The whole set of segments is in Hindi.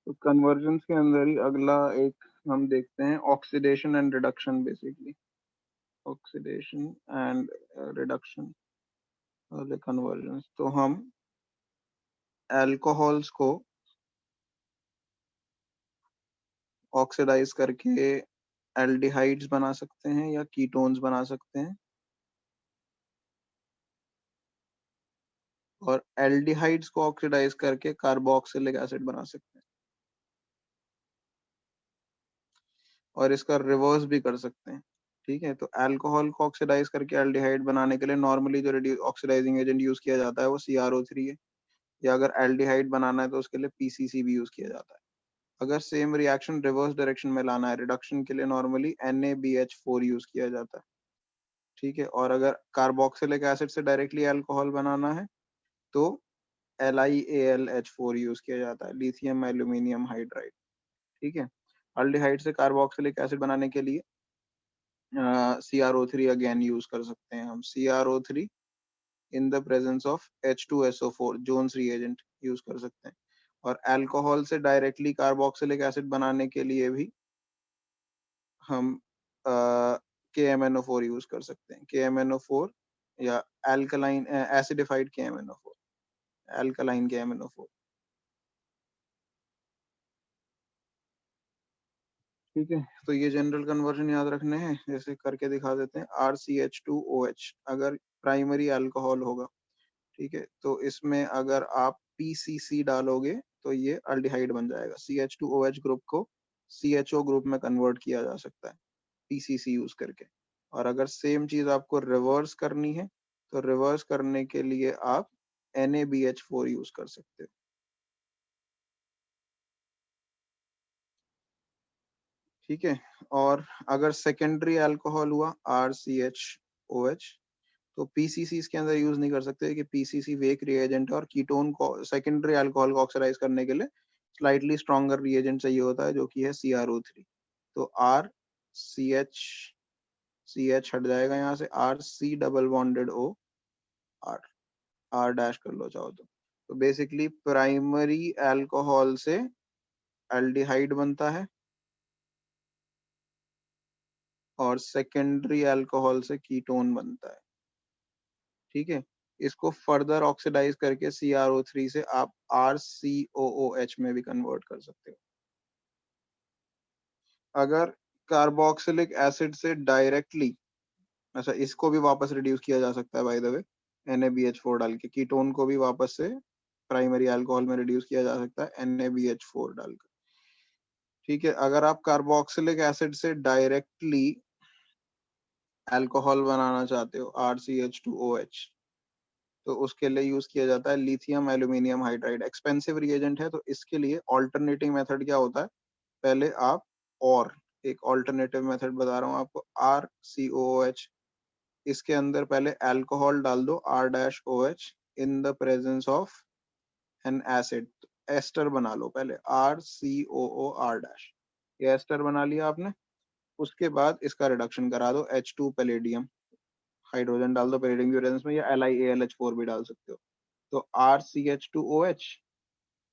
तो कन्वर्जेंस के अंदर ही अगला एक हम देखते हैं oxidation and reduction, basically oxidation and reduction वाले कन्वर्जेंस। तो हम अल्कोहल्स को ऑक्सीडाइज करके एल्डिहाइड्स बना सकते हैं या कीटोन्स बना सकते हैं, और एल्डिहाइड्स को ऑक्सीडाइज करके कार्बोक्सिलिक एसिड बना सकते हैं, और इसका रिवर्स भी कर सकते हैं। ठीक है, तो अल्कोहल को ऑक्सीडाइज करके एल्डिहाइड बनाने के लिए नॉर्मली जो ऑक्सीडाइजिंग एजेंट यूज किया जाता है वो CrO3 है, या अगर एल्डिहाइड बनाना है तो उसके लिए PCC भी यूज किया जाता है। अगर सेम रिएक्शन रिवर्स डायरेक्शन में लाना है, रिडक्शन के लिए नॉर्मली NaBH4 यूज किया जाता है। ठीक है, और अगर कार्बोक्सिलिक एसिड से डायरेक्टली अल्कोहल बनाना है तो LiAlH4 यूज किया जाता है, लिथियम एल्यूमिनियम हाइड्राइड। ठीक है, अल्डिहाइड से कार्बोक्सिलिक एसिड बनाने के लिए CrO3 अगेन यूज कर सकते हैं हम, CrO3 in the presence of H2SO4 Jones reagent use कर सकते हैं। और अल्कोहल से डायरेक्टली कार्बोक्सिलिक एसिड बनाने के लिए भी हम KMnO4 यूज कर सकते हैं, KMnO4 या alkaline acidified KMnO4, alkaline KMnO4। ठीक है, तो ये जनरल कन्वर्जन याद रखने हैं, जैसे करके दिखा देते हैं। RCH2OH अगर प्राइमरी अल्कोहल होगा, ठीक है, तो इसमें अगर आप PCC डालोगे तो ये अल्डिहाइड बन जाएगा। CH2OH ग्रुप को CHO ग्रुप में कन्वर्ट किया जा सकता है PCC यूज करके। और अगर सेम चीज आपको रिवर्स करनी है तो रिवर्स करने के लिए आप NaBH4 यूज कर सकते हो। ठीक है, और अगर सेकेंडरी अल्कोहल हुआ RCHOH, तो PCC इसके अंदर यूज नहीं कर सकते कि PCC वेक रिएजेंट है, और कीटोन को सेकेंडरी अल्कोहल को ऑक्सीडाइज करने के लिए स्लाइटली स्ट्रॉन्गर रिएजेंट चाहिए होता है, जो कि है CrO3। तो CH हट जाएगा यहाँ से, RC double bonded O R, R dash कर लो चाहो तो बेसिकली प्राइमरी अल्कोहल से एल्डिहाइड बनता है और सेकेंडरी अल्कोहल से कीटोन बनता है। ठीक है, इसको फर्दर ऑक्सीडाइज करके CrO3 से आप RCOOH में भी कन्वर्ट कर सकते हो। अगर कार्बोक्सिलिक एसिड से डायरेक्टली, अच्छा इसको भी वापस रिड्यूस किया जा सकता है बाय द वे, NaBH4 डाल के कीटोन को भी वापस से प्राइमरी अल्कोहल में रिड्यूस किया जा सकता है NaBH4 डालकर। ठीक है, अगर आप कार्बोक्सिलिक एसिड से डायरेक्टली अल्कोहल बनाना चाहते हो RCH2OH, तो उसके लिए यूज किया जाता है lithium aluminium hydride. Expensive reagent है, तो इसके लिए ऑल्टरनेटिंग मेथड क्या होता है, पहले आप, और एक ऑल्टरनेटिव मेथड बता रहा हूँ आपको, RCOOH, इसके अंदर पहले अल्कोहल डाल दो R-OH in the presence of an acid, ester बना लो पहले RCOOR-, ये एस्टर बना लिया आपने। उसके बाद इसका रिडक्शन करा दो, H2 पैलेडियम, हाइड्रोजन डाल दो पैलेडियम की प्रेजेंस में, या LiAlH4 भी डाल सकते हो। तो RCH2OH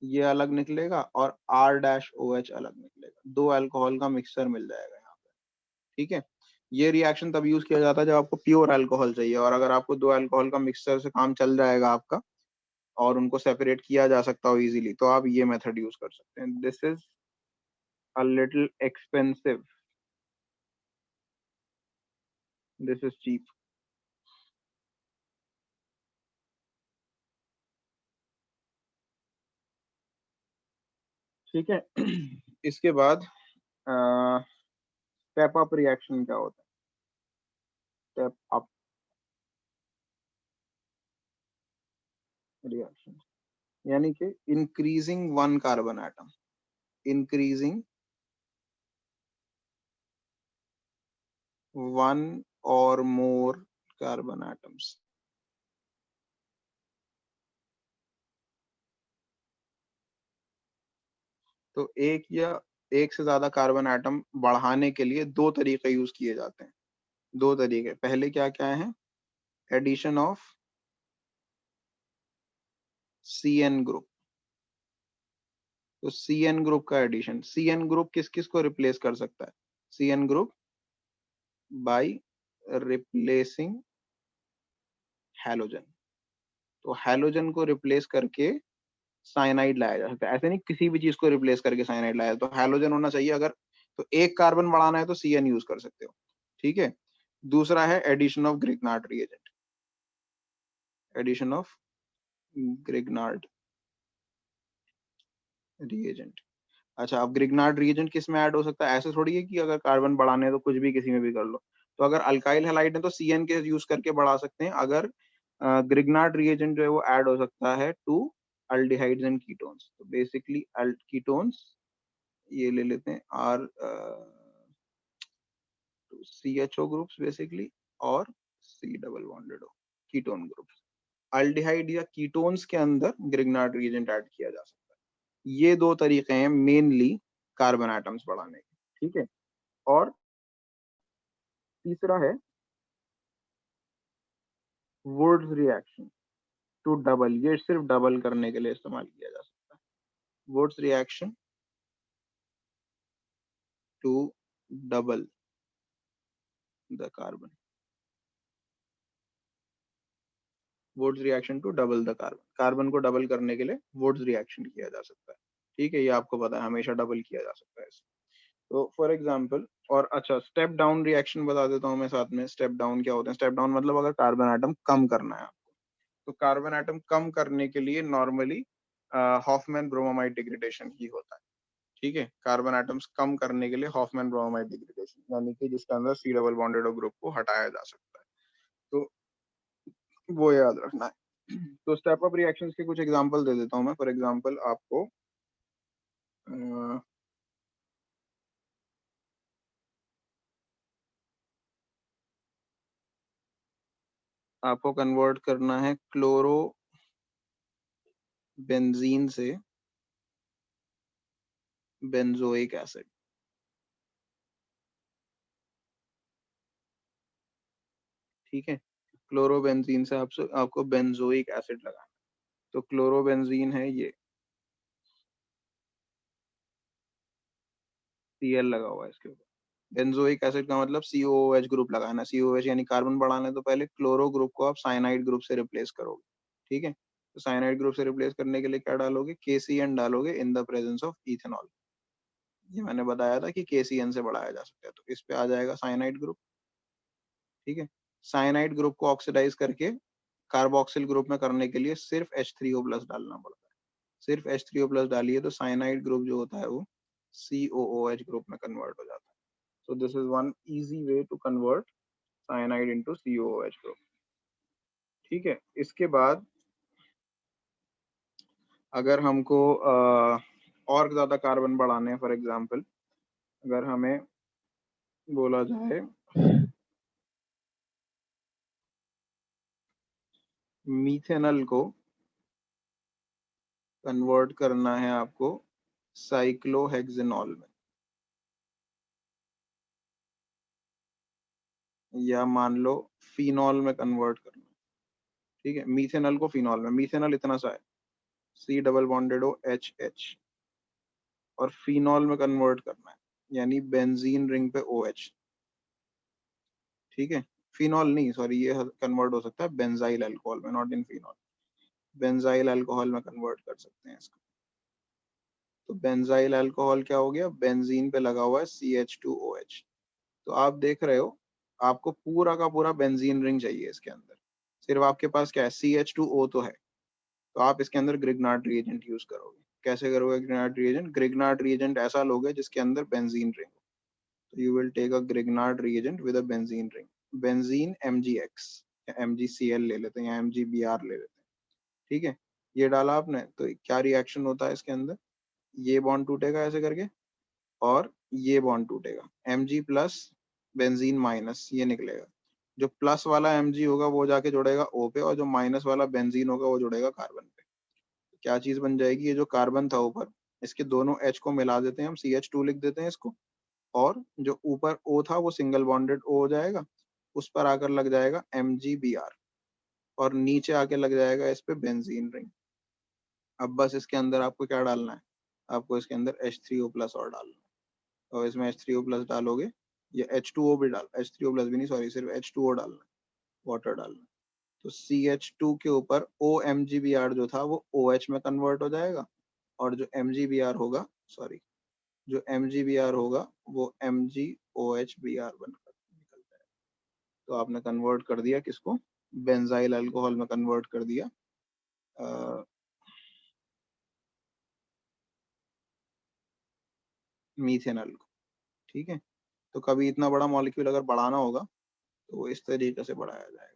ये अलग निकलेगा और R-OH अलग निकलेगा, दो अल्कोहल का मिक्सचर मिल जाएगा यहाँ पे। ठीक है, ये रिएक्शन तब यूज किया जाता है जब आपको प्योर अल्कोहल चाहिए, और अगर आपको दो अल्कोहल का मिक्सचर से काम चल जाएगा आपका और उनको सेपरेट किया जा सकता हो इजीली, तो आप ये मेथड यूज कर सकते हैं। This is a little expensive, this is cheap. ठीक है, इसके बाद स्टेप अप रिएक्शन क्या होता है? स्टेप अप रिएक्शन यानी कि increasing one carbon atom, increasing one और मोर कार्बन एटम्स। तो एक या एक से ज्यादा कार्बन एटम बढ़ाने के लिए दो तरीके यूज किए जाते हैं, दो तरीके। पहले क्या क्या है, एडिशन ऑफ CN ग्रुप, तो CN ग्रुप का एडिशन, CN ग्रुप किस किस को रिप्लेस कर सकता है? CN group by replacing halogen. तो हैलोजन को रिप्लेस करके साइनाइड लाया जा सकता है। ऐसे नहीं किसी भी चीज को रिप्लेस करके साइनाइड लाया, तो हैलोजन होना चाहिए। अगर तो एक कार्बन बढ़ाना है तो CN यूज कर सकते हो, ठीक है। दूसरा है addition of Grignard reagent, addition of Grignard reagent. अच्छा, अब ग्रिग्नार्ड रिएजेंट किस में ऐड हो सकता है? ऐसे थोड़ी है कि अगर कार्बन बढ़ाने हैं तो कुछ भी किसी में भी कर लो। तो अगर अल्काइल हैलाइड है तो CN के यूज करके बढ़ा सकते हैं। अगर ग्रिग्नार्ड रिएजेंट जो है वो ऐड हो सकता है टू अल्डिहाइड्स एंड कीटोन्स। तो बेसिकली कीटोन्स ये ले लेते हैं आर CHO ग्रुप्स बेसिकली, और C double bonded O ketone groups. Aldehyde या कीटोन्स के अंदर ग्रिग्नार्ड रिएजेंट ऐड किया जा सकता है। ये दो तरीके हैं मेनली कार्बन एटम्स बढ़ाने के, ठीक है। और तीसरा है वुड्स रिएक्शन टू डबल, ये सिर्फ डबल करने के लिए इस्तेमाल किया जा सकता है। Wurtz reaction to double the carbon, Wurtz reaction to double the carbon, carbon को डबल करने के लिए वुड्स रिएक्शन किया जा सकता है, ठीक है। ये आपको पता है हमेशा डबल किया जा सकता है इसे। तो फॉर एग्जाम्पल, और अच्छा स्टेप डाउन रिएक्शन बता देता हूँ मैं साथ में। स्टेप डाउन क्या होते हैं? स्टेप डाउन मतलब अगर कार्बन एटम कम करना है आपको, तो कार्बन एटम कम करने के लिए नॉर्मली हॉफमैन ब्रोमाइड डिग्रेडेशन ही होता है, ठीक है। कार्बन एटम्स कम करने के लिए हॉफमैन ब्रोमाइड डिग्रेडेशन, यानी कि जिसके अंदर C डबल बॉन्डेड ग्रुप को हटाया जा सकता है, तो वो याद रखना है। तो स्टेप अप रिएक्शंस के कुछ एग्जांपल दे देता हूँ मैं। फॉर एग्जांपल आपको कन्वर्ट करना है क्लोरो बेंजीन से बेंजोइक एसिड, ठीक है। क्लोरोबेंजीन से आपको बेंजोइक एसिड लगाना है। तो क्लोरोबेंजीन है ये, Cl लगा हुआ है इसके ऊपर। बेंजोइक एसिड का मतलब COOH ग्रुप लगाना है। COOH यानी कार्बन बढ़ाना है, तो पहले क्लोरो ग्रुप को आप साइनाइड ग्रुप से रिप्लेस करोगे, ठीक है। तो साइनाइड ग्रुप से रिप्लेस करने के लिए क्या डालोगे? KCN डालोगे इन द प्रेजेंस ऑफ इथेनॉल। ये मैंने बताया था कि KCN से बढ़ाया जा सकता है, तो इस पे आ जाएगा साइनाइड ग्रुप, ठीक है। साइनाइड ग्रुप को ऑक्सीडाइज करके कार्बोक्सिल ग्रुप में करने के लिए सिर्फ H3O प्लस डालना पड़ता है। सिर्फ H3O प्लस डालिए तो साइनाइड ग्रुप जो होता है वो COOH ग्रुप में कन्वर्ट हो जाता है। So this is one easy way to convert cyanide into COOH group, ठीक है। इसके बाद अगर हमको और ज्यादा कार्बन बढ़ाने हैं, फॉर एग्जांपल अगर हमें बोला जाए मीथेनल को कन्वर्ट करना है आपको साइक्लोहेक्सेनॉल में, या मान लो फिनॉल में कन्वर्ट करना है, ठीक है। मीथेनल को फिनॉल में, मीथेनल इतना सा है C double bonded O HH, और फिनॉल में कन्वर्ट करना है यानी बेंजीन रिंग पे OH, ठीक है। फिनॉल नहीं, सॉरी, ये कन्वर्ट हो सकता है बेंजाइल अल्कोहल में, not in phenol. Benzyl alcohol में कन्वर्ट कर सकते हैं इसको। तो बेंजाइल अल्कोहल क्या हो गया? बेंजीन पे लगा हुआ है CH2OH। तो आप देख रहे हो आपको पूरा का पूरा बेंजीन रिंग चाहिए इसके अंदर। सिर्फ आपके पास क्या है? CH2O तो है, तो आप इसके अंदर ग्रिग्नार्ड रिएजेंट यूज करोगे। कैसे करोगे ग्रिग्नार्ड रिएजेंट? ग्रिग्नार्ड रिएजेंट ऐसा लोगे जिसके अंदर बेंजीन रिंग हो। तो you will take a Grignard reagent with a benzene ring, benzene MgX या MgCl ले लेते हैं, या MgBr ले लेते हैं, ठीक है। ये डाला आपने तो क्या रिएक्शन होता है इसके अंदर? ये बॉन्ड टूटेगा ऐसे करके, और ये बॉन्ड टूटेगा, Mg प्लस बेंजीन माइनस, ये निकलेगा। जो प्लस वाला Mg होगा वो जाके जुड़ेगा O पे, और जो माइनस वाला बेंजीन होगा वो जुड़ेगा कार्बन पे। क्या चीज बन जाएगी? ये जो कार्बन था ऊपर, इसके दोनों H को मिला देते हैं हम, CH2 लिख देते हैं इसको, और जो ऊपर O था वो सिंगल बॉन्डेड O हो जाएगा, उस पर आकर लग जाएगा MgBr, और नीचे आके लग जाएगा इस पे बेंजीन रिंग। अब बस इसके अंदर आपको क्या डालना है? आपको इसके अंदर H3O+ और डालना है, और इसमें H3O+ डालोगे, या H2O भी डाल, H3O+ भी नहीं, सॉरी, सिर्फ H2O डालना है, वाटर डालना है। तो CH2 के ऊपर OMGBr जो था वो OH में कन्वर्ट हो जाएगा, और जो MGBr होगा, सॉरी, जो MGBr होगा वो MgOHBr बनकर निकलता है। तो आपने कन्वर्ट कर दिया किसको, बेंजाइल अल्कोहल में कन्वर्ट कर दिया मीथेनॉल को। ठीक है, तो कभी इतना बड़ा मॉलिक्यूल अगर बढ़ाना होगा तो वो इस तरीके से बढ़ाया जाएगा।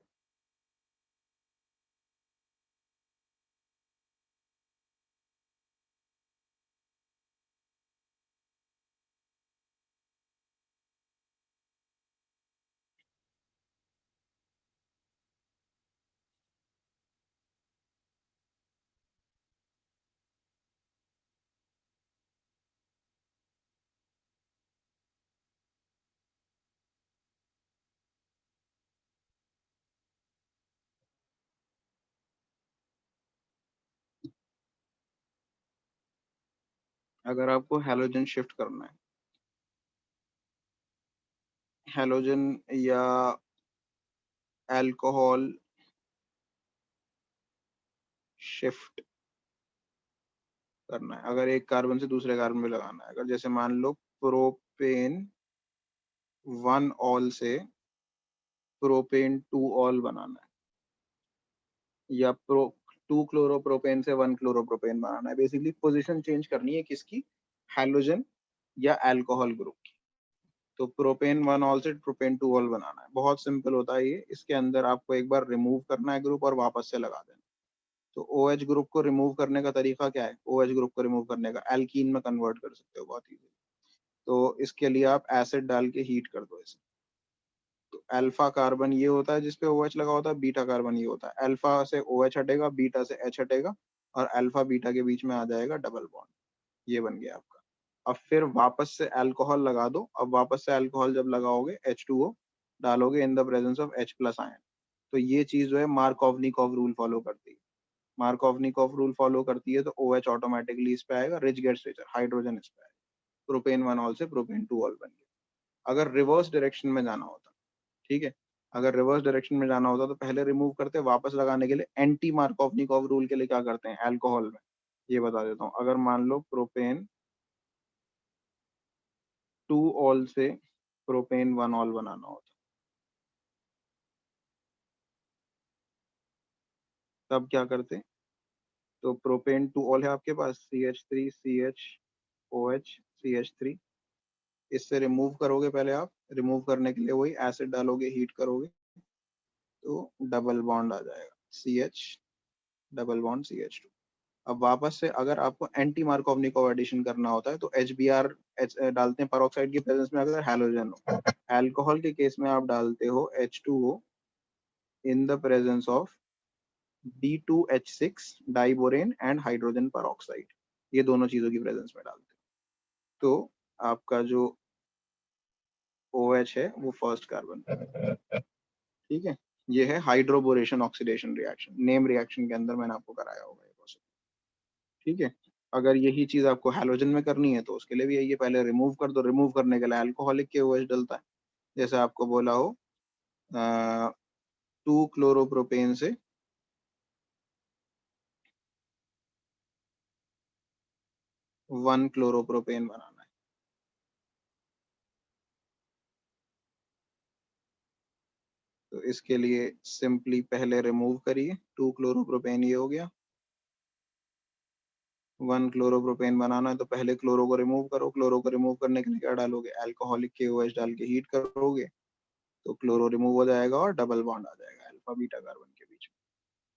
अगर आपको हैलोजन शिफ्ट करना है, हैलोजन या अल्कोहल शिफ्ट करना है, अगर एक कार्बन से दूसरे कार्बन में लगाना है, अगर जैसे मान लो प्रोपेन 1 ऑल से प्रोपेन 2 ऑल बनाना है, या 2 क्लोरोप्रोपेन से 1 क्लोरोप्रोपेन बनाना है, बेसिकली पोजीशन चेंज करनी है किसकी, हैलोजन या अल्कोहल ग्रुप की। तो प्रोपेन 1 ऑल से प्रोपेन 2 ऑल बनाना है, बहुत सिंपल होता है ये। इसके अंदर आपको एक बार रिमूव करना है ग्रुप और वापस से लगा देना। तो OH ग्रुप को रिमूव करने का तरीका क्या है, OH ग्रुप को रिमूव करने का, एल्कीन में कन्वर्ट कर सकते हो बहुत इजीली। तो इसके लिए आप एसिड डाल के हीट कर दो इसे। तो अल्फा कार्बन ये होता है जिसपे OH लगा होता है, बीटा कार्बन ये होता है। अल्फा से OH हटेगा, बीटा से H हटेगा, और अल्फा बीटा के बीच में आ जाएगा डबल बॉन्ड, ये बन गया आपका। अब फिर वापस से अल्कोहल लगा दो। अब वापस से अल्कोहल जब लगाओगे, H2O डालोगे इन द प्रेजेंस ऑफ H+आयन। तो ये चीज जो है मार्कोवनिकॉफ रूल फॉलो करती है। मार्कोवनिकॉफ रूल फॉलो करती है तो OH ऑटोमेटिकली इस पे आएगा, रिच गेट्स रिचर, हाइड्रोजन इस पे आएगा, प्रोपेन 1 ऑल से प्रोपेन 2 ऑल बन गया। अगर रिवर्स डायरेक्शन में जाना होता, ठीक है, अगर रिवर्स डायरेक्शन में जाना होता तो पहले रिमूव करते, वापस लगाने के लिए एंटी मार्कोवनिकॉफ रूल के लिए क्या करते हैं अल्कोहल में, ये बता देता हूँ। अगर मान लो प्रोपेन 2 ऑल से प्रोपेन 1 ऑल बनाना होता, तब क्या करते, तो प्रोपेन 2 ऑल है आपके पास, CH3 CHOH CH3, इससे रिमूव करोगे पहले आप, रिमूव करने के लिए वही एसिड डालोगे, हीट करोगे, तो डबल बॉन्ड आ जाएगा, CH डबल बॉन्ड CH2। अब वापस से अगर आपको एंटी मार्कोवनिकॉफ एडिशन करना होता है तो HBr डालते हैं पेरोक्साइड की प्रेजेंस में अगर हैलोजन हो। अल्कोहल के केस में आप डालते हो H2O in the presence of D2H6 diborane and hydrogen peroxide, ये दोनों चीजों की प्रेजेंस में डालते हैं। तो आपका जो OH है वो फर्स्ट कार्बन, ठीक है। ये है hydroboration oxidation reaction, name reaction के अंदर मैंने आपको कराया होगा ये प्रोसेस, ठीक है। अगर यही चीज आपको हैलोजन में करनी है तो उसके लिए भी यही है, पहले रिमूव कर दो, रिमूव करने के लिए अल्कोहलिक के OH डलता है, जैसे आपको बोला हो 2 क्लोरोप्रोपेन से 1 क्लोरोप्रोपेन बनाना है। तो इसके लिए सिंपली पहले रिमूव करिए, 2 क्लोरोप्रोपेन ये हो गया। 1 क्लोरोप्रोपेन बनाना है तो पहले क्लोरो को रिमूव करो, क्लोरो को रिमूव करने के लिए क्या डालोगे, अल्कोहलिक के OH डाल के हीट करोगे, तो क्लोरो रिमूव हो जाएगा और डबल बॉन्ड आ जाएगा अल्फा बीटा कार्बन के बीच में।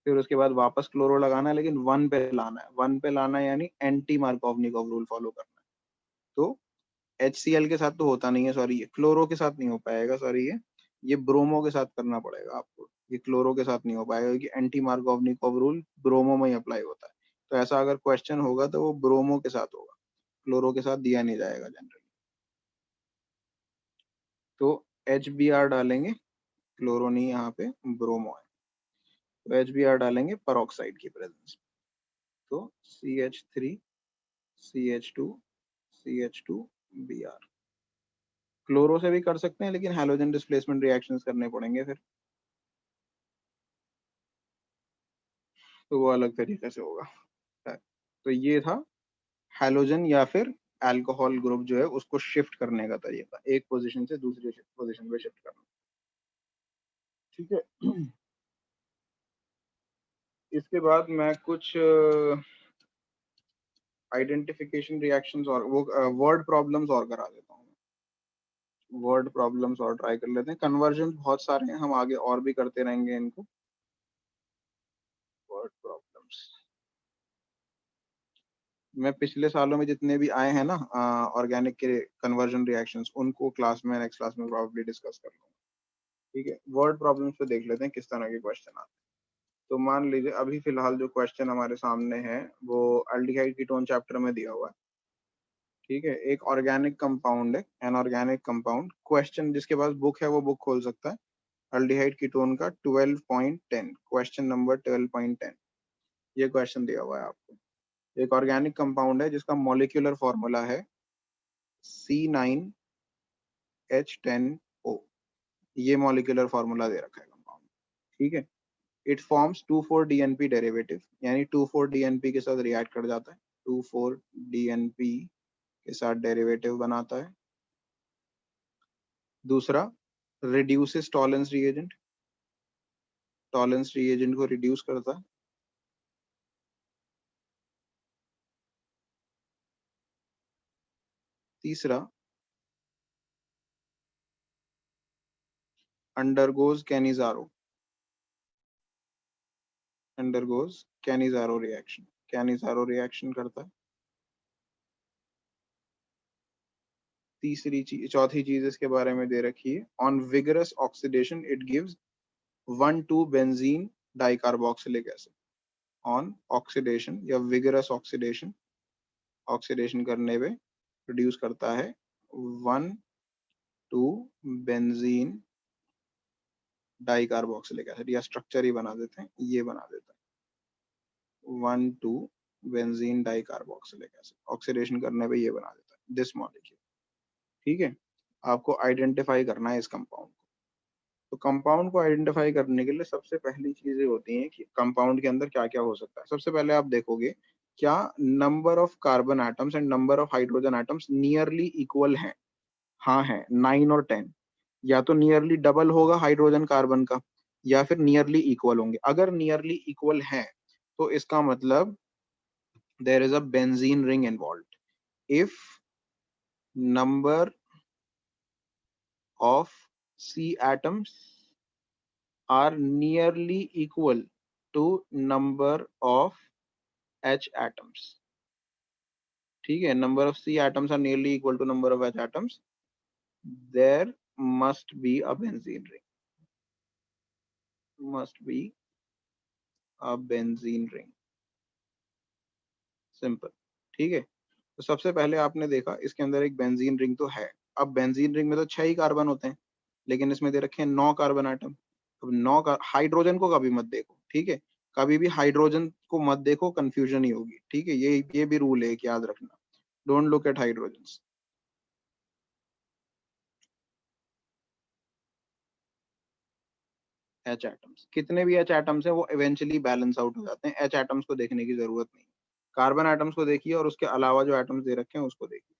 फिर उसके बाद वापस क्लोरो लगाना है, लेकिन 1 पे लाना है, 1 पे लाना है यानी एंटी मार्कोवनिकॉफ रूल फॉलो करना है। तो HCl के साथ तो होता नहीं है, सॉरी, ये क्लोरो के साथ नहीं हो पाएगा, सॉरी, ये ब्रोमो के साथ करना पड़ेगा आपको, ये क्लोरो के साथ नहीं हो पाएगा क्योंकि एंटी मार्कोवनिकॉफ रूल ब्रोमो में ही अप्लाई होता है। तो ऐसा अगर क्वेश्चन होगा तो वो ब्रोमो के साथ होगा, क्लोरो के साथ दिया नहीं जाएगा जनरली। तो HBr डालेंगे, क्लोरो नहीं, यहाँ पे ब्रोमो है, तो HBr डालेंगे पेरोक्साइड की प्रेजेंस में। तो CH3 CH2Br। क्लोरो से भी कर सकते हैं, लेकिन हैलोजन डिस्प्लेसमेंट रिएक्शंस करने पड़ेंगे फिर, तो वो अलग तरीके से होगा। तो ये था हैलोजन या फिर अल्कोहल ग्रुप जो है उसको शिफ्ट करने का तरीका, एक पोजीशन से दूसरी पोजीशन पे शिफ्ट करना। ठीक है। इसके बाद मैं कुछ आइडेंटिफिकेशन रिएक्शंस और वो वर्ड प्रॉब्लम्स और करा देता हूँ। वर्ड प्रॉब्लम्स और ट्राई कर लेते हैं। कन्वर्जन बहुत सारे हैं, हम आगे और भी करते रहेंगे इनको। वर्ड प्रॉब्लम्स मैं पिछले सालों में जितने भी आए हैं ना ऑर्गेनिक के कन्वर्जन रिएक्शंस, उनको क्लास में नेक्स्ट क्लास में प्रॉब्लली डिस्कस कर लूंगा। ठीक है, वर्ड प्रॉब्लम्स पे देख लेते हैं किस तरह के क्वेश्चन आते हैं। तो मान लीजिए अभी फिलहाल जो क्वेश्चन हमारे सामने है वो एल्डिहाइड कीटोन चैप्टर में दिया हुआ है। ठीक है, एक ऑर्गेनिक कंपाउंड है, एनऑर्गेनिक कंपाउंड। क्वेश्चन जिसके पास बुक है वो बुक खोल सकता है। एल्डिहाइड कीटोन का 12.10, क्वेश्चन नंबर 12.10, ये क्वेश्चन दिया हुआ है आपको। एक ऑर्गेनिक कंपाउंड है जिसका मॉलिक्यूलर फॉर्मूला है C9H10O। ये मॉलिक्यूलर फॉर्मूला दे रखा है कंपाउंड। ठीक है, इट फॉर्म्स 2,4-DNP डेरिवेटिव, यानी 2,4-DNP के साथ रिएक्ट कर जाता है, 2,4-DNP के साथ डेरिवेटिव बनाता है। दूसरा, reduces Tollens reagent, Tollens reagent को रिड्यूस करता है। तीसरा, undergoes Cannizzaro, undergoes Cannizzaro reaction, Cannizzaro reaction करता है। तीसरी चीज, चौथी चीज इसके बारे में दे रखी है, on vigorous oxidation it gives 1,2-बेंजीन डाइकार्बोक्सिलिक एसिड। ऑन ऑक्सीडेशन या विगरस ऑक्सीडेशन, ऑक्सीडेशन करने पे प्रोड्यूस करता है 1,2-बेंजीन डाइकार्बोक्सिलिक एसिड, या स्ट्रक्चर ही बना देते हैं, ये बना देता है 1,2-बेंजीन डाइकार्बोक्सिलिक एसिड, ऑक्सीडेशन करने पे ये बना देता है दिस मॉलिक्यूल। ठीक है, आपको आइडेंटिफाई करना है इस कंपाउंड को। तो कंपाउंड को आइडेंटिफाई करने के लिए सबसे पहली चीजें होती हैं कि कंपाउंड के अंदर क्या क्या हो सकता है। सबसे पहले आप देखोगे क्या number of carbon atoms and number of hydrogen atoms nearly equal हैं। हाँ है, 9 और 10। या तो नियरली डबल होगा हाइड्रोजन कार्बन का, या फिर नियरली इक्वल होंगे। अगर नियरली इक्वल है तो इसका मतलब there is a benzene ring involved. If number of C atoms are nearly equal to number of H atoms. ठीक है, number of C atoms are nearly equal to number of H atoms, there must be a benzene ring, must be a benzene ring, simple। ठीक है, तो सबसे पहले आपने देखा इसके अंदर एक बेंजीन रिंग तो है। अब बेंजीन रिंग में तो 6 ही कार्बन होते हैं, लेकिन इसमें दे रखे हैं 9 कार्बन आइटम। अब 9 का हाइड्रोजन को कभी मत देखो, ठीक है, कभी भी हाइड्रोजन को मत देखो, कंफ्यूजन ही होगी। ठीक है, ये भी रूल है, याद रखना, don't look at hydrogen. H atoms, कितने भी एच एटम्स है वो इवेंचुअली बैलेंस आउट हो जाते हैं, एच एटम्स को देखने की जरूरत नहीं। कार्बन एटम्स को देखिए और उसके अलावा जो एटम्स दे रखे हैं उसको देखिए।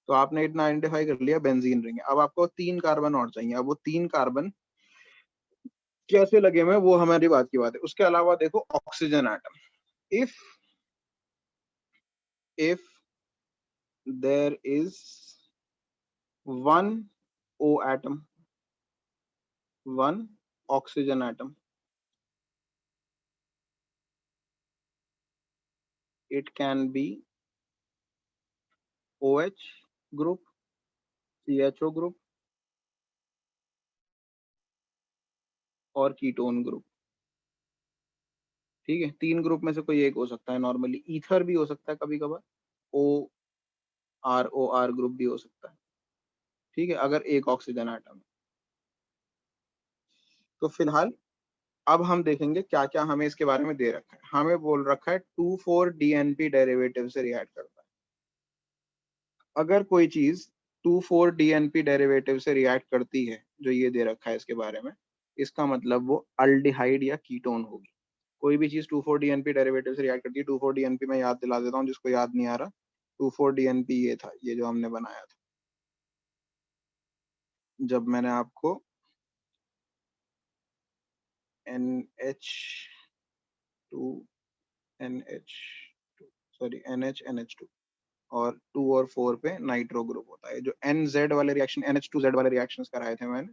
तो आपने इतना आइडेंटिफाई कर लिया बेंजीन रिंग। अब आपको 3 कार्बन और चाहिए। अब वो 3 कार्बन कैसे लगे हुए वो हमारी बात की बात है। उसके अलावा देखो oxygen atom, if there is one O atom, one oxygen atom, it can be OH group, CHO group और कीटोन ग्रुप। ठीक है, 3 ग्रुप में से कोई एक हो सकता है। नॉर्मली ईथर भी हो सकता है कभी कभार, OR ग्रुप भी हो सकता है। ठीक है, अगर एक ऑक्सीजन एटम है। तो फिलहाल अब हम देखेंगे क्या क्या हमें इसके बारे में दे रखा है। हमें बोल रखा है 2,4-DNP डेरिवेटिव से रिएक्ट करता है। अगर कोई चीज 2,4-DNP डेरिवेटिव से रिएक्ट करती है, जो ये दे रखा है इसके बारे में, इसका मतलब वो अल्डिहाइड या कीटोन होगी। कोई भी चीज 2,4-DNP डेरिवेटिव से रिएक्ट करती है, 2,4-DNP में याद दिला देता हूँ जिसको याद नहीं आ रहा, 2,4-DNP ये था, ये जो हमने बनाया था जब मैंने आपको NH2 और 2 और 4 पे नाइट्रो ग्रुप होता है। जो NZ वाले रिएक्शन, NH2Z वाले रिएक्शंस कराए थे मैंने,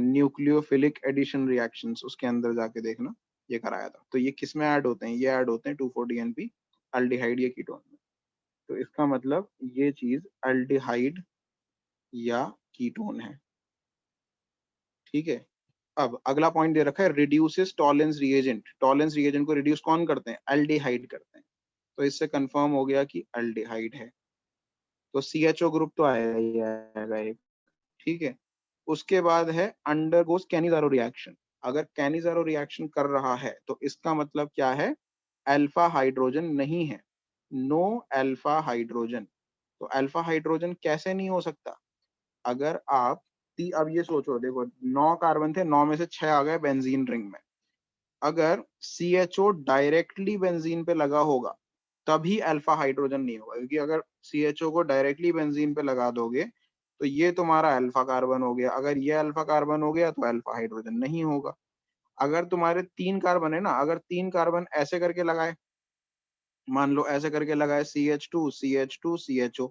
न्यूक्लियोफिलिक एडिशन रिएक्शंस, उसके अंदर जाके देखना, ये कराया था। तो ये किस में ऐड होते हैं? ये ऐड होते हैं 2,4-DNP अल्डिहाइड या कीटोन में। तो इसका मतलब ये चीज अल्डिहाइड या कीटोन है, ठीक है। अब अगला पॉइंट दे रखा है, reduces Tollens reagent. Tollens reagent को रिड्यूस कौन करते हैं? एल्डिहाइड करते हैं। तो इससे कंफर्म हो गया कि एल्डिहाइड है, तो CHO ग्रुप तो आएगा ही आएगा एक, ठीक है। उसके बाद है अंडरगोस कैनिजारो रिएक्शन। अगर कैनिजारो रिएक्शन कर रहा है तो इसका मतलब क्या है? अल्फा हाइड्रोजन नहीं है, नो अल्फा हाइड्रोजन। तो अल्फा हाइड्रोजन कैसे नहीं हो सकता? अगर आप अब ये सोचो, देखो 9 कार्बन थे, 9 में से 6 आ गए बेंजीन रिंग में। अगर CHO डायरेक्टली बेंजीन पे लगा होगा तभी अल्फा हाइड्रोजन नहीं होगा, क्योंकि अगर CHO को डायरेक्टली बेंजीन पे लगा दोगे तो ये तुम्हारा अल्फा कार्बन हो गया। अगर ये अल्फा कार्बन हो गया तो अल्फा हाइड्रोजन नहीं होगा। अगर तुम्हारे 3 कार्बन है ना, अगर 3 कार्बन ऐसे करके लगाए, मान लो ऐसे करके लगाए, CH2 CH2 CHO,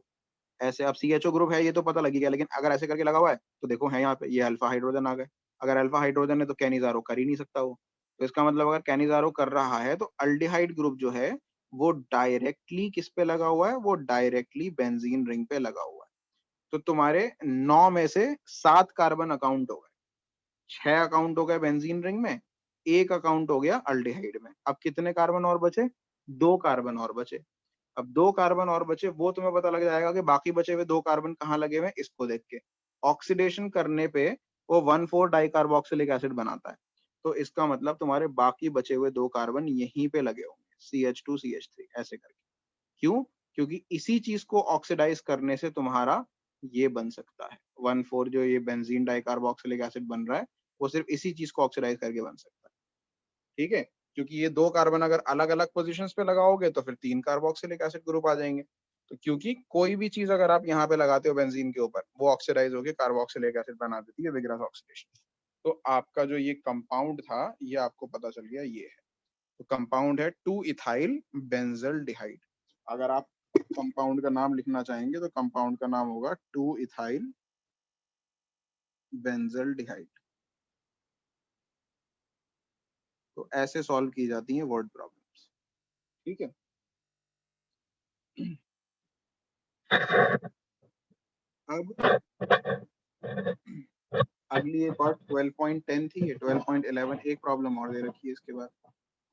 ऐसे। अब CHO ग्रुप है ये तो पता लगी गया, लेकिन अगर ऐसे करके लगा हुआ है तो देखो है यहाँ पे, ये अल्फा हाइड्रोजन आ गए। अगर अल्फा हाइड्रोजन है तो कैनिजारो कर ही नहीं सकता वो। तो इसका मतलब अगर कैनिजारो कर रहा है तो अल्डिहाइड ग्रुप जो है वो डायरेक्टली किस पे लगा हुआ है? वो डायरेक्टली बेंजीन रिंग पे लगा हुआ है। तो तुम्हारे 9 में से 7 कार्बन अकाउंट हो गए, 6 अकाउंट हो गए बेंजीन रिंग में, एक अकाउंट हो गया अल्डिहाइड में। अब कितने कार्बन और बचे? 2 कार्बन और बचे। अब 2 कार्बन और बचे, वो तुम्हें पता लग जाएगा कि बाकी बचे हुए 2 कार्बन कहाँ लगे हुए हैं, इसको देख के। ऑक्सीडेशन करने पे वो 1,4 डाइकार्बोक्सिलिक एसिड बनाता है। तो इसका मतलब तुम्हारे बाकी बचे हुए 2 कार्बन यहीं पे लगे होंगे, CH2 CH3 ऐसे करके। क्यों? क्योंकि इसी चीज को ऑक्सीडाइज करने से तुम्हारा ये बन सकता है 1,4, जो ये बेंजीन डाइकार्बोक्सिलिक एसिड बन रहा है, वो सिर्फ इसी चीज को ऑक्सीडाइज करके बन सकता है, ठीक है। क्योंकि ये 2 कार्बन अगर अलग अलग पोजीशंस पे लगाओगे तो फिर 3 कार्बोक्सिलिक एसिड ग्रुप आ जाएंगे। तो क्योंकि कोई भी चीज अगर आप यहाँ पे लगाते हो बेंजीन के ऊपर, वो ऑक्सीडाइज होकर कार्बोक्सिलिक एसिड बना देती है विग्रस ऑक्सीडेशन। तो आपका जो ये कंपाउंड था ये आपको पता चल गया, ये है। तो कंपाउंड है 2 इथाइल बेंजल डिहाइड। अगर आप कंपाउंड का नाम लिखना चाहेंगे तो कंपाउंड का नाम होगा 2 इथाइल बेंजल डिहाइड। तो ऐसे सॉल्व की जाती हैं वर्ड प्रॉब्लम्स, ठीक है। अब अगली एक और 12.10 थी, ये 12.11 एक प्रॉब्लम और दे रखी है इसके बाद।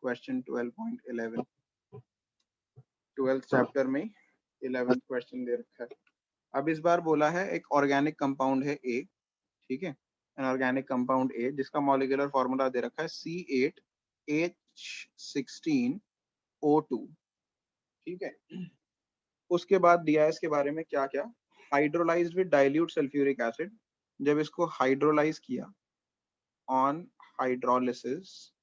क्वेश्चन 12.11, 12th चैप्टर में 11th क्वेश्चन दे रखा है। अब इस बार बोला है एक ऑर्गेनिक कंपाउंड है ए, ठीक है, एन ऑर्गेनिक कंपाउंड ए जिसका मॉलिक्यूलर फॉर्मूला दे रखा है C8H16O2, ठीक है। उसके बाद दिया है इसके बारे में क्या क्या, hydrolysed with dilute sulphuric acid. जब इसको हाइड्रोलाइज किया ऑन हाइड्रोलिसिस,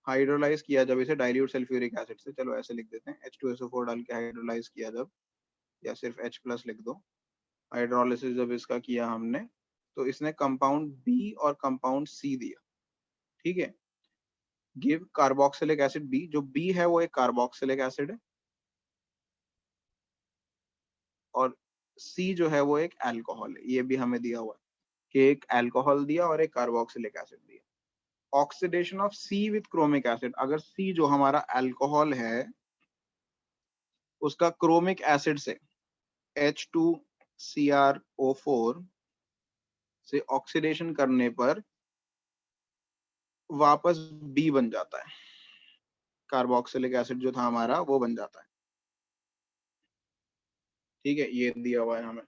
हाइड्रोलाइज किया जब इसे डाइल्यूट सल्फ्यूरिक एसिड से, चलो ऐसे लिख देते हैं, H2SO4 डाल के हाइड्रोलाइज किया जब, या सिर्फ H+ लिख दो। हाइड्रोलिसिस जब इसका किया हमने तो इसने कंपाउंड बी और कंपाउंड सी दिया, ठीक है। गिव कार्बोक्सिलिक एसिड बी, जो बी है वो एक कार्बोक्सिलिक एसिड है, और सी जो है वो एक अल्कोहल है, ये भी हमें दिया हुआ है कि एक अल्कोहल दिया और एक कार्बोक्सिलिक एसिड दिया। Oxidation of C with chromic acid, अगर सी जो हमारा अल्कोहल है उसका क्रोमिक एसिड से H2CrO4 से ऑक्सीडेशन करने पर वापस बी बन जाता है, कार्बोक्सिलिक एसिड जो था हमारा वो बन जाता है, ठीक है, ये दिया हुआ है हमें।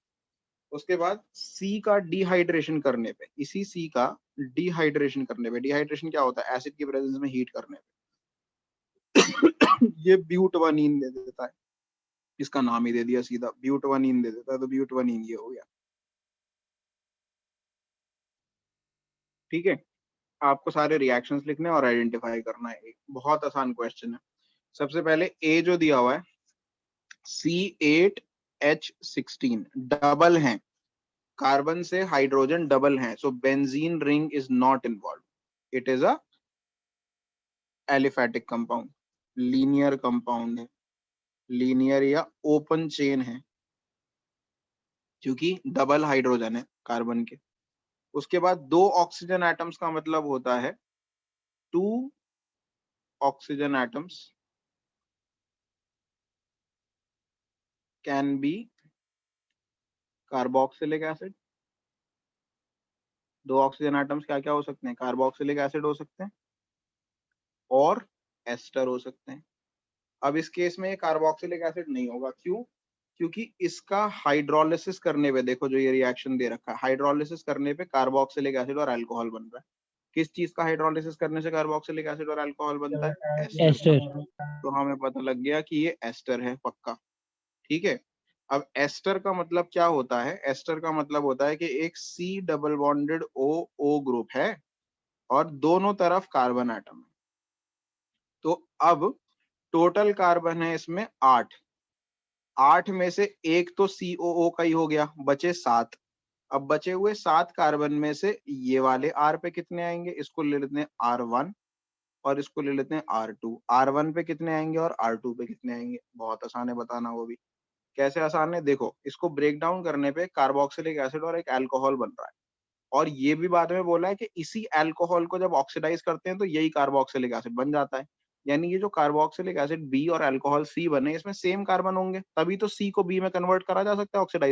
उसके बाद सी का डिहाइड्रेशन करने पे, इसी सी का डिहाइड्रेशन करने पे, डिहाइड्रेशन क्या होता है? एसिड की प्रेजेंस में हीट करने पे ये ब्यूटवानीन दे देता है, इसका नाम ही दे दिया सीधा, ब्यूटवानीन दे देता है, तो ब्यूटवानीन ये हो गया। ठीक है, आपको सारे रिएक्शंस लिखने और आइडेंटिफाई करना है। एक बहुत आसान क्वेश्चन है। सबसे पहले ए जो दिया हुआ है C8H16 डबल है, कार्बन से हाइड्रोजन डबल है, सो benzene ring is not involve, it is a aliphatic compound, linear compound है, लीनियर या ओपन चेन है, क्योंकि डबल हाइड्रोजन है कार्बन के। उसके बाद दो ऑक्सीजन एटम्स का मतलब होता है 2 oxygen atoms can be carboxylic acid. दो ऑक्सीजन एटम्स क्या क्या हो सकते हैं? कार्बोक्सिलिक एसिड हो सकते हैं और एस्टर हो सकते हैं। अब इस केस में ये कार्बोक्सिलिक एसिड नहीं होगा, क्यों? क्योंकि इसका हाइड्रोलिसिस करने पे, देखो जो ये रिएक्शन दे रखा है, हाइड्रोलिसिस करने पे कार्बोक्सिलिक एसिड और अल्कोहल बन रहा है। किस चीज का हाइड्रोलिसिस करने से कार्बोक्सिलिक एसिड और अल्कोहल बनता है? एस्टर। तो हमें पता लग गया कि ये एस्टर है पक्का। ठीक है, अब एस्टर का मतलब क्या होता है? एस्टर का मतलब होता है कि एक C double bonded O group है और दोनों तरफ कार्बन एटम है। तो अब टोटल कार्बन है इसमें 8, 8 में से एक तो COO का ही हो गया, बचे 7। अब बचे हुए 7 कार्बन में से ये वाले R पे कितने आएंगे? इसको ले लेते हैं R1 और इसको ले लेते हैं R2। R1 पे कितने आएंगे और R2 पे कितने आएंगे? बहुत आसान है बताना वो भी। कैसे आसान है? देखो, इसको ब्रेक डाउन करने पे कार्बोक्सिलिक एसिड और एक अल्कोहल बन रहा है, और ये भी बाद में बोला है कि इसी अल्कोहल को जब ऑक्सीडाइज करते हैं तो यही कार्बोक्सिलिक एसिड बन जाता है। यानी ये जो कार्बोक्सिलिक एसिड बी और अल्कोहल सी बने, इसमें सेम कार्बन होंगे, तभी तो सी को बी में कन्वर्ट करा जा सकता है ऑक्सीडाइज